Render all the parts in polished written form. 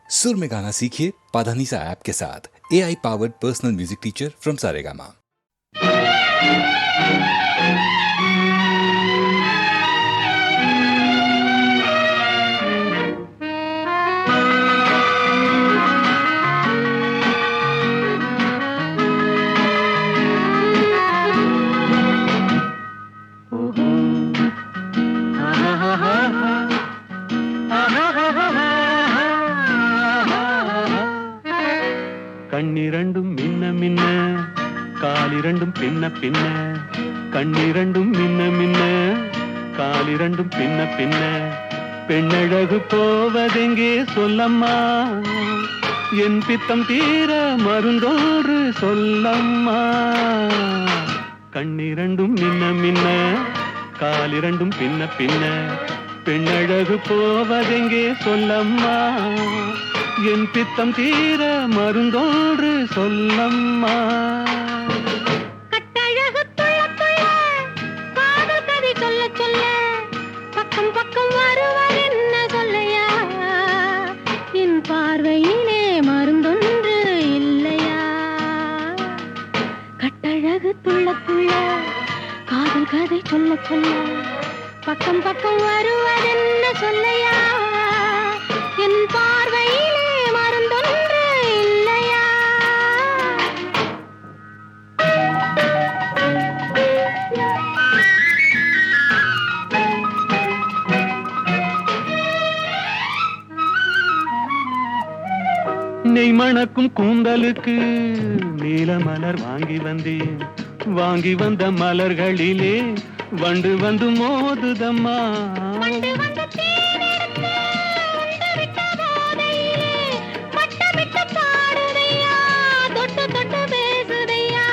सुर में गाना सीखिए पाधानीसा ऐप के साथ। AI powered personal music teacher from Saregama. கண்ணிரண்டும் மின்ன மின்ன காலிரண்டும் பின்ன பின்ன கண்ணிரண்டும் மின்ன மின்ன காலிரண்டும் பின்ன பின்ன பெண்ணழகு போவதெங்கே சொல்லம்மா என் பித்தம் தீர மருந்தோன்று சொல்லம்மா கண்ணிரண்டும் மின்ன மின்ன காலிரண்டும் பின்ன பின்ன பெண்ணழகு போவதெங்கே சொல்லம்மா என் பித்தம் தீர மருந்தோன்று சொல்லம்மா கட்டழகு துள்ள துள்ள காதல் கதை சொல்ல சொல்ல பக்கம் பக்கம் வருவர் என்ன சொல்லையா என் பார்வையிலே மருந்தொன்று இல்லையா கட்டழகு துள்ள துள்ள காதல் கதை சொல்ல சொல்ல பக்கம் பக்கம் வருவர் என்ன சொல்லையா என் பார்வையிலே மருந்தொன்று இல்லையா நெய் மணக்கும் கூந்தலுக்கு நீல மலர் வாங்கி வந்தேன் வாங்கி வந்த மலர்களிலே வண்டு வந்து மோதுதம்மா வண்டு வந்து தேனெடுத்து உண்டு விட்ட போதையிலே வட்டமிட்டு பாடுதையா தொட்டு தொட்டு பேசுதையா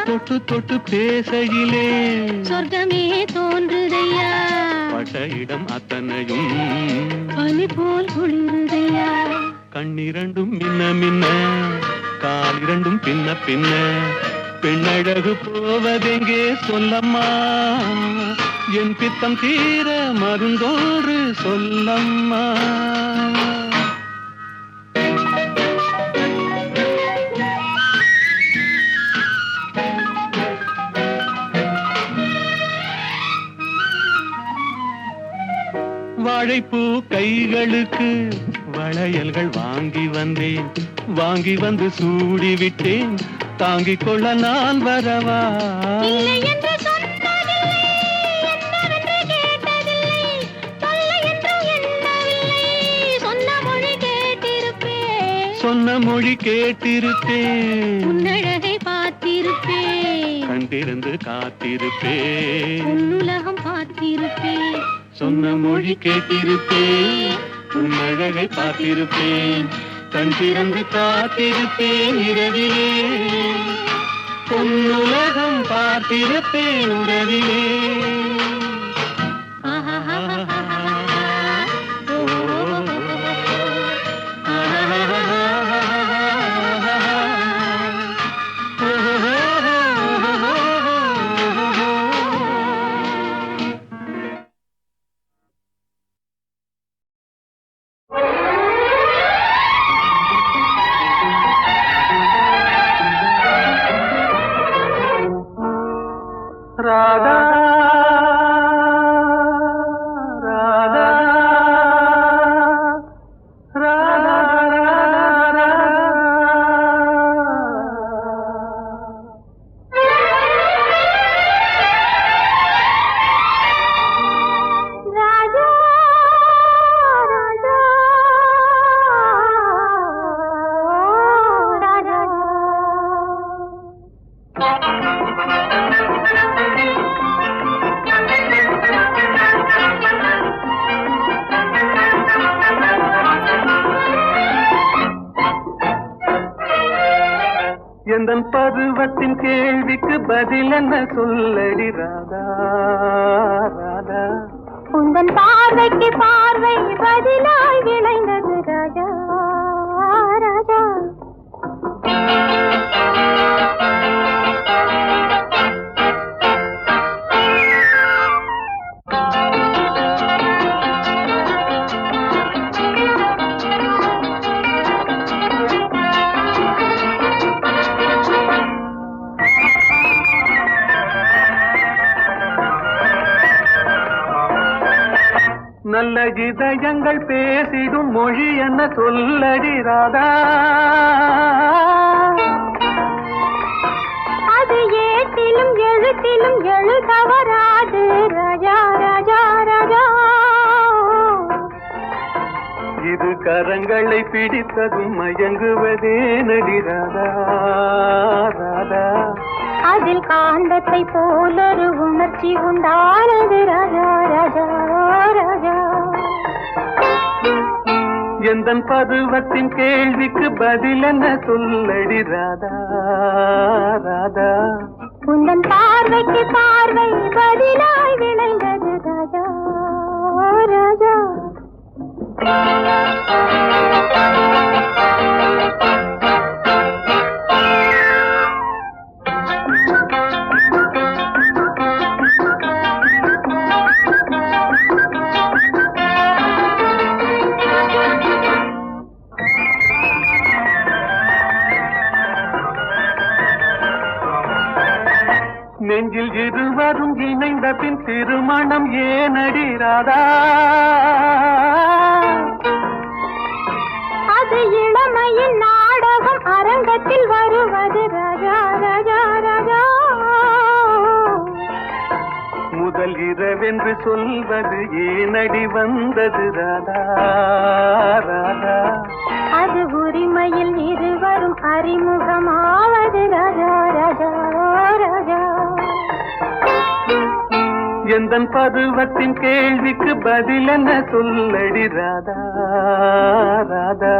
தொட்டு தொட்டு பேசையிலே சொர்க்கமே தோன்றுதையா பட்ட இடம் அத்தனையும் பனி போல் குளிருதையா கண்ணிரண்டும் மின்ன மின்ன காலிரண்டும் பின்ன பின்ன பெண்ணழகு போவதெங்கே சொல்லம்மா என் பித்தம் தீர மருந்தோன்று சொல்லம்மா வாழைப்பூ கைகளுக்கு வளையல்கள் வாங்கி வந்தேன் வாங்கி வந்து சூடி விட்டேன் தாங்கிக் கொள்ள நான் வரவா இல்லை என்று சொன்னதில்லை என்னவென்று கேட்டதில்லை தொல்லை என்றும் எண்ணவில்லை சொன்ன மொழி கேட்டிருப்பேன் சொன்ன மொழி கேட்டிருப்பேன் உன்னழகை பார்த்திருப்பேன் கண்டிருந்து காத்திருப்பேன் உன்னுலகம் பார்த்திருப்பேன் சொன்ன மொழி கேட்டிருப்பேன் உன்னழகை பார்த்திருப்பேன் கண் திறந்து காத்திருப்பேன் இரவிலே உன்னுலகம் பார்த்திருப்பேன் உறவிலே ராதா ராதா ராதா ராஜா ராஜா எந்தன் பருவத்தின் கேள்விக்கு பதில் என்ன சொல்லடி ராதா ராதா உந்தன் பார்வைக்கு பார்வை பதிலாய் விளைந்தது ராஜா ராஜா பல இதயங்கள் பேசிடும் மொழி என்ன சொல்லடி ராதா அது ஏட்டிலும் எழுத்திலும் எழுதவராது ராஜா ராஜா ராஜா இது கரங்களை பிடித்ததும் மயங்குவதே நடி ராதா ராதா அதில் காந்தத்தை போலொரு உணர்ச்சி உண்டானது ராஜா ராஜா ராஜா எந்தன் பருவத்தின் கேள்விக்கு பதில் என்ன சொல்லடி ராதா ராதா உந்தன் பார்வைக்கு பார்வை பதிலாய் விளைந்தது ராஜா ராஜா நெஞ்சில் இருவரும் இணைந்த பின் திருமணம் ஏனடி ராதா அது இளமையின் நாடகம் அரங்கத்தில் வருவது ராஜா ராஜா ராஜா முதல் இரவென்று சொல்வது ஏனடி வந்தது ராதா ராதா அது உரிமையில் இருவரும் அறிமுகமாவது ராஜா ராஜா ராஜா எந்தன் பருவத்தின் கேள்விக்கு பதில் என்ன சொல்லடி ராதா ராதா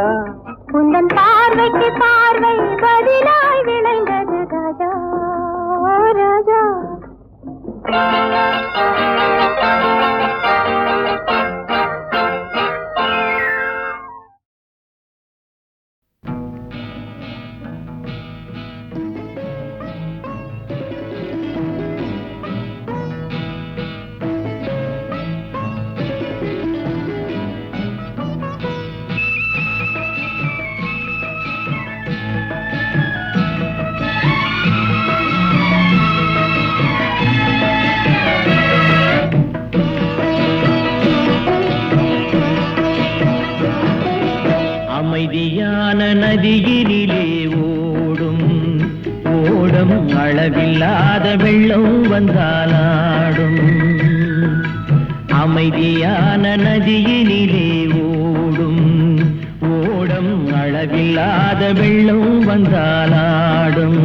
உந்தன் பார்வைக்கு பார்வை பதிலாய் விளைந்தது ராஜா ராஜா அமைதியான நதியினிலே ஓடும் ஓடம் அளவில்லாத வெள்ளம் வந்தாலாடும் அமைதியான நதியினிலே ஓடும் ஓடம் அளவில்லாத வெள்ளம் வந்தாலாடும்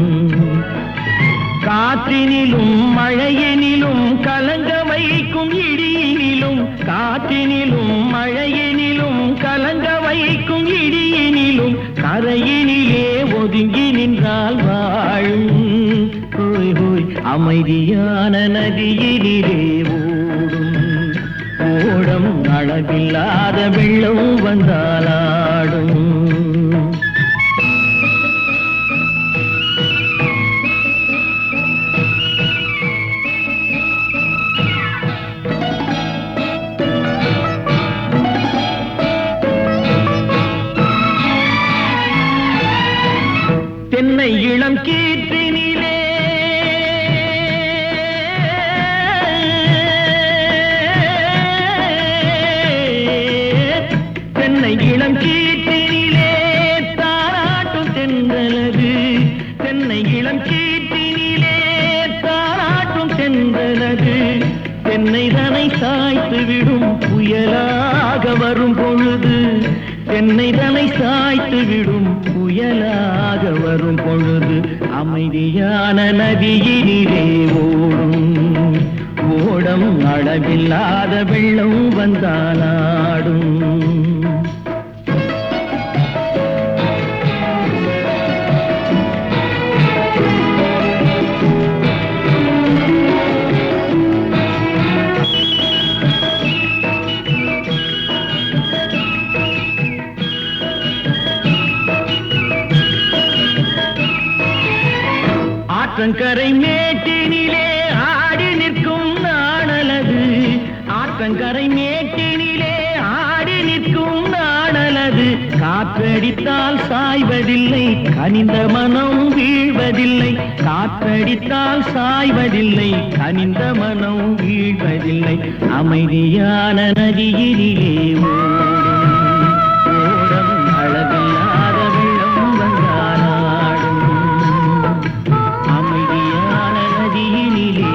காற்றினிலும் மழையினிலும் கலங்க வைக்கும் இடியினிலும் காற்றினிலும் மழையினிலும் கலங்க வைக்கும் இடியினிலும் கரையினிலே ஒதுங்கி நின்றால் வாழும் ஹோய் ஹோய் அமைதியான நதியினிலே ஓடும் ஓடம் அளவில்லாத வெள்ளம் வந்தாலாடும் தென்னை இளம் கீற்றினிலே தென்னை இளம் கீற்றினிலே தாராட்டும் தென்றலது தென்னை இளம் கீற்றினிலே தாராட்டும் தென்றலது தென்னை தனை சாய்த்து விடும் புயலாக வரும் பொழுது தென்னை தனை சாய்த்து விடும் புயலாக வரும் பொழுது அமைதியான நதியினிலே ஓடும் ஓடம் அளவில்லாத வெள்ளம் வந்தாலாடும் ஆற்றங்கரை மேட்டினிலே ஆடி நிற்கும் நாணலது ஆற்றங்கரை மேட்டினிலே ஆடி நிற்கும் நாணலது காற்றடி காற்றடித்தால் சாய்வதில்லை, கனிந்த மனம் வீழ்வதில்லை. காற்றடித்தால் சாய்வதில்லை, கனிந்த மனம் வீழ்வதில்லை. அமைதியான நதியினிலே ஓடம் அழகில்லாத வெள்ளம் வந்தாலாடும். அமைதியான நதியினிலே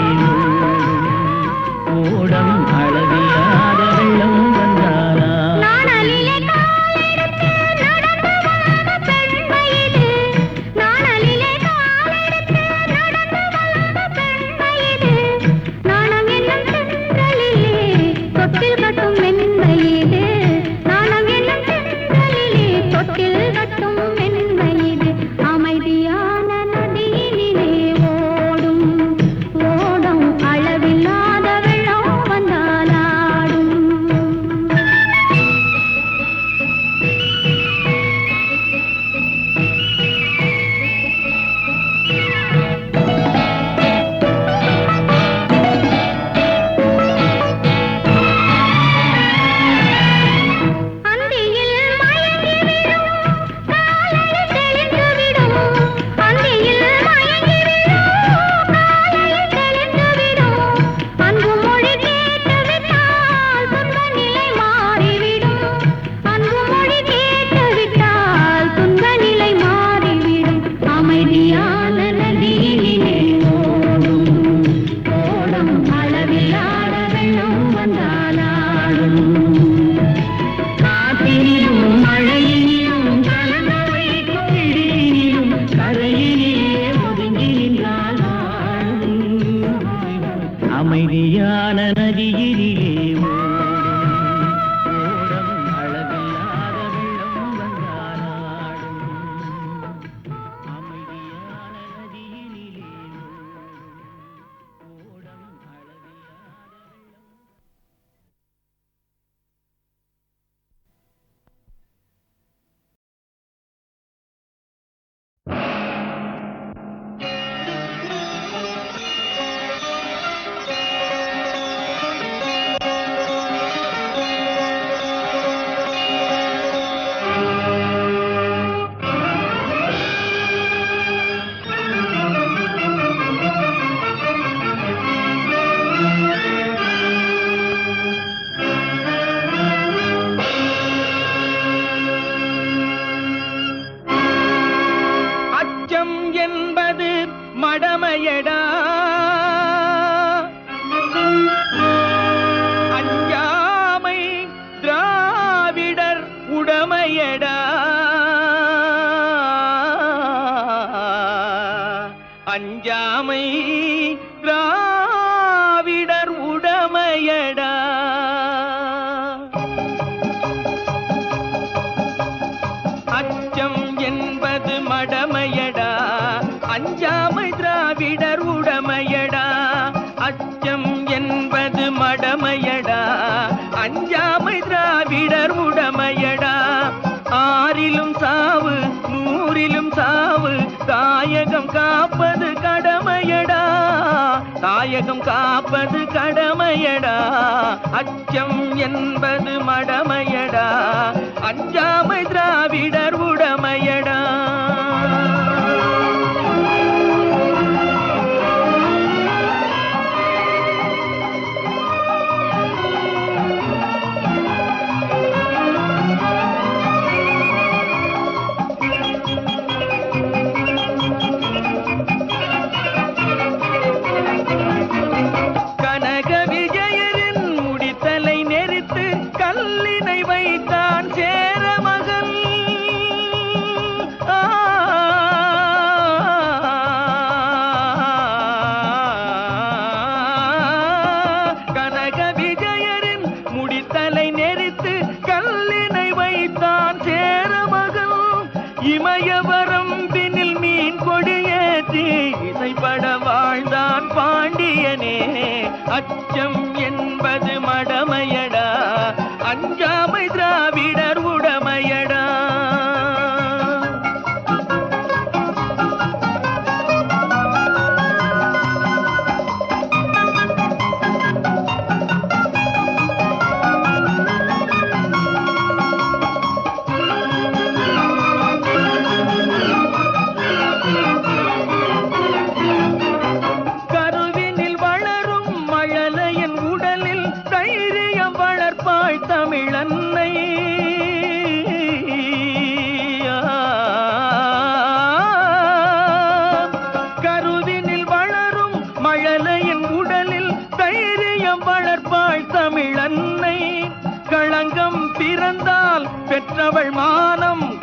ஓடம் அழகில்லாத வெள்ளம் வந்தாலாடும். அமைதியான நதியினிலே ஓடம் அழகில்லாத வெள்ளம் வந்தாலாடும். அமைதியான நதியினிலே ஓடம் அழகில்லாத வெள்ளம். மடமையடா அஞ்சாமை திராவிடர் உடமையடா. அஞ்சாமை திராவிடர் உடமையடா. அச்சம் என்பது மடமையடா, அஞ்சாமை திராவிடர் உடமையடா. அச்சம் என்பது மடமையடா, அஞ்சாமை திராவிடர் உடமையடா. ஆறிலும் சாவு நூறிலும் சாவு, தாயகம் காப்பது கடமையடா, தாயகம் காப்பது கடமையடா. அச்சம் என்பது மடமையடா, அஞ்சாமை திராவிடர் உடமையடா. இமயவரம்பினில் மீன் கொடியேற்றி இசைப்பட வாழ்ந்தான் பாண்டியனே. அச்சம் என்பது மடமையடா, அஞ்சாமை திராவிடர் உடமையடா.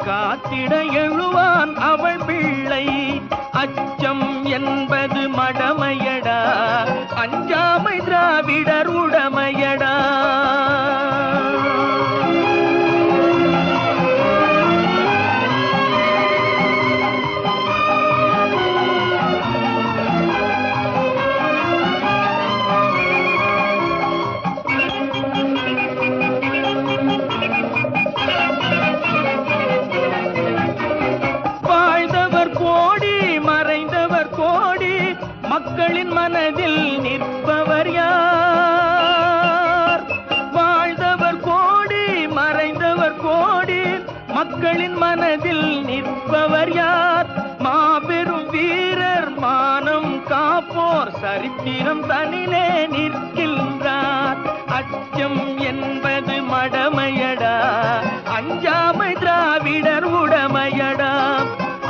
காத்திட எழுவான் அவள் பிள்ளை. அச்சம் என்பது மடமையடா, அஞ்சாமை திராவிடர் உடமையடா. மக்களின் மனதில் நிற்பவர் யார்? வாழ்ந்தவர் கோடி, மறைந்தவர் கோடி, மக்களின் மனதில் நிற்பவர் யார்? மாபெரும் வீரர், மானம் காப்போர், சரித்திரம் தனிலே நிற்கின்றார். அச்சம் என்பது மடமையடா, அஞ்சாமை திராவிடர் உடமையடா.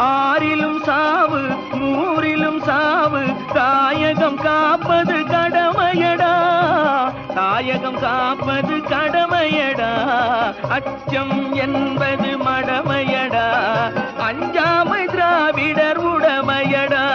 ஆறிலும் சாவு, நூறிலும் சாவு, தாயகம் காப்பது கடமையடா, தாயகம் காப்பது கடமையடா. அச்சம் என்பது மடமையடா, அஞ்சாமை திராவிடர் உடமையடா.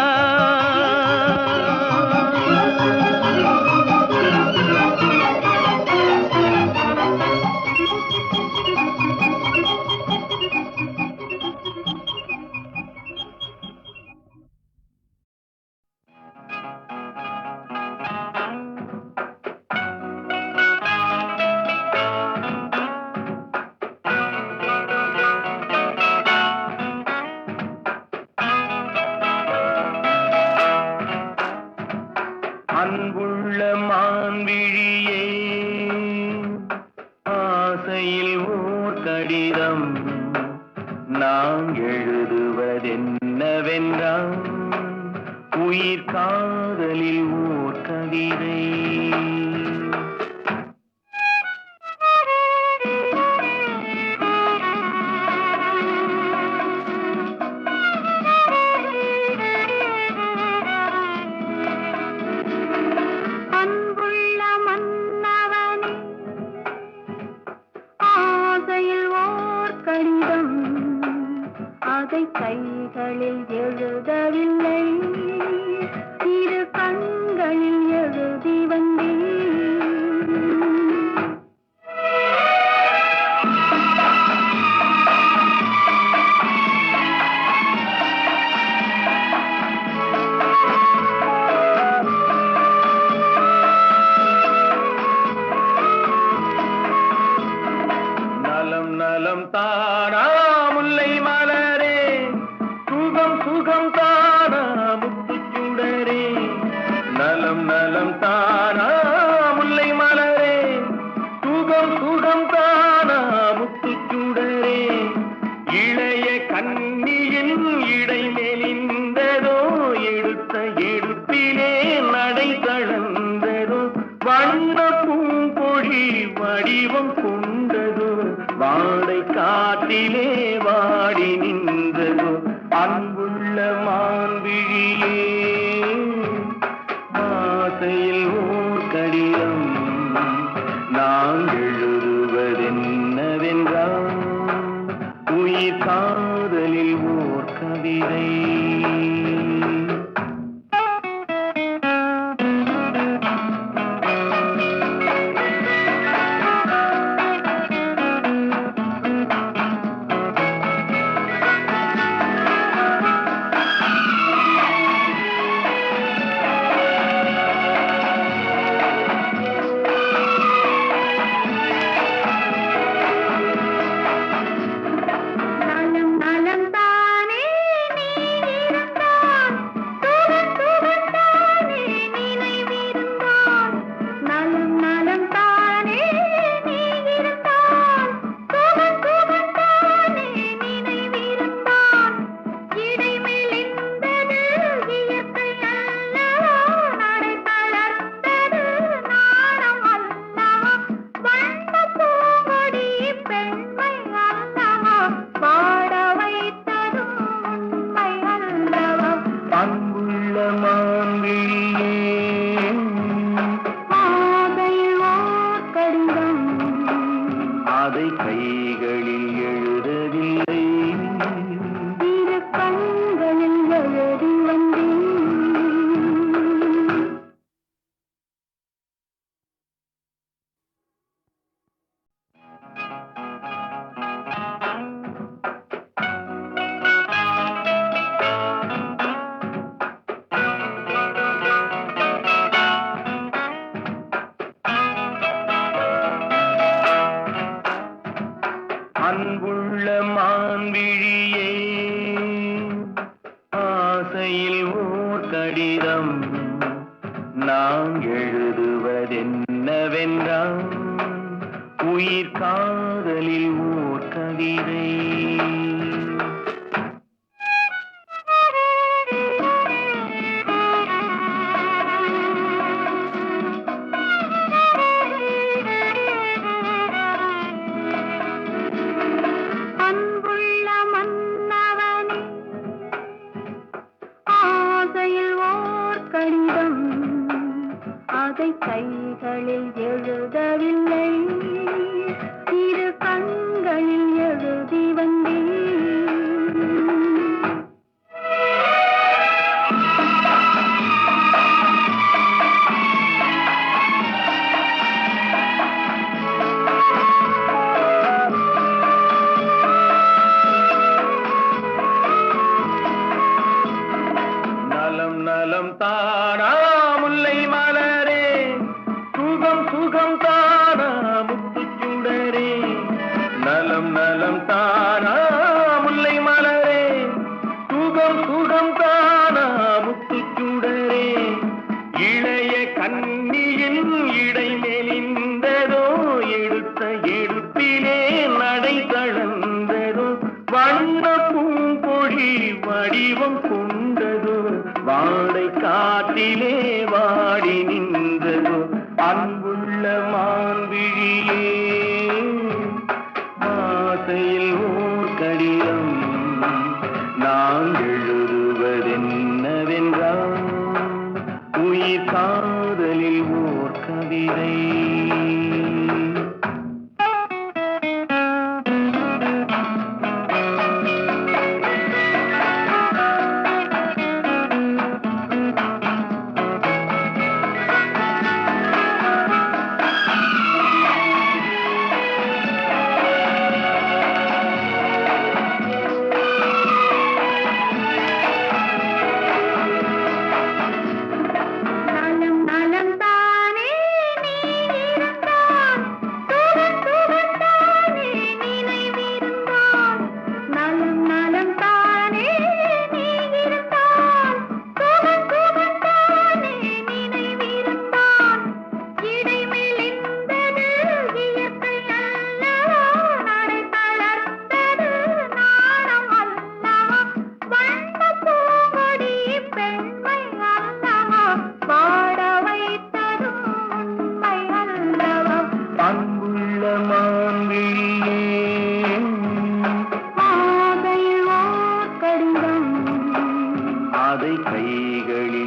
அன்புள்ள மான்விழியே, ஆசையில் ஓர் கடிதம் நான் எழுதுவதென்னவென்றால், உயிர் காதலில் ஓர் கவிதை. கைகளில் எழுதவில்லை, இரு கண்களில் எழுதி வந்தேன். நலம் நலம் தானா முல்லை மலரே, சுகம் சுகம் தானா முத்துச்சுடரே. நலம் நலம் தானா முல்லை மலரே, சுகம் சுகம் தானா முத்துச்சுடரே. இளைய கன்னியின் இடை மெலிந்ததோ, எடுத்த எடுப்பிலே நடை தளர்ந்ததோ. வண்ண பூங்கொடி வடிவம் கொண்டதோ, வாடை காட்டிலே வாடி நின்றதோ. அன்புள்ள மான்விழியே, ஆசையில் ஓர் கடிதம் நான் எழுதுவதென்னவென்றால், உயிர் காதலில் ஓர் கவிதை. நலம் நலம் தானே நீ இருந்தால் கடிதம் நான் எழுதுவதென்னவென்றால் உயிர் காதலில் ஓர் கவிதை. அன்புள்ள மன்னவனே, ஆசையில் ஓர் கடிதம், அதை கைகளில் எழுதவில்லை, இரு கண்களில் எழுதி வந்தேன். நலம் நலம் தானா முல்லை மலரே, சுகம் சுகம் தானா முத்துச்சுடரே. நலம் நலம் தானா முல்லை மலரே, சுகம் சுகம் தானா முத்துச்சுடரே. இளைய கண்ணியின் இடை மெலிந்ததோ, எடுத்த எடுப்பிலே நடை தளர்ந்ததோ. வண்ண பூங்கொடி வடிவம் கொண்டதோ, வாடை காட்டிலே வாடி நின்றதோ. அன்புள்ள மான்விழியே, ஆசையில் ஓர் கடிதம் நான் எழுதுவதென்னவென்றால் உயிர் காதலில் ஓர் கவிதை. நலம் நலம் தானே நீ இருந்தால், சுகம் சுகம் தானே நினைவிருந்தால். நலம் நலம் தானே நீ இருந்தால், சுகம் சுகம் தானே நினைவிருந்தால். இடை மெலிந்தது இயற்கை அல்லவா, நடை தளர்ந்தது நாணம் அல்லவா. வண்ண பூங்கொடி பெண்மை அல்லவா, பாட வைத்ததும் உண்மை அல்லவா. அன்புள்ள மான்விழியே, ஆசையில் ஓர் கடிதம், அதை கைகளில்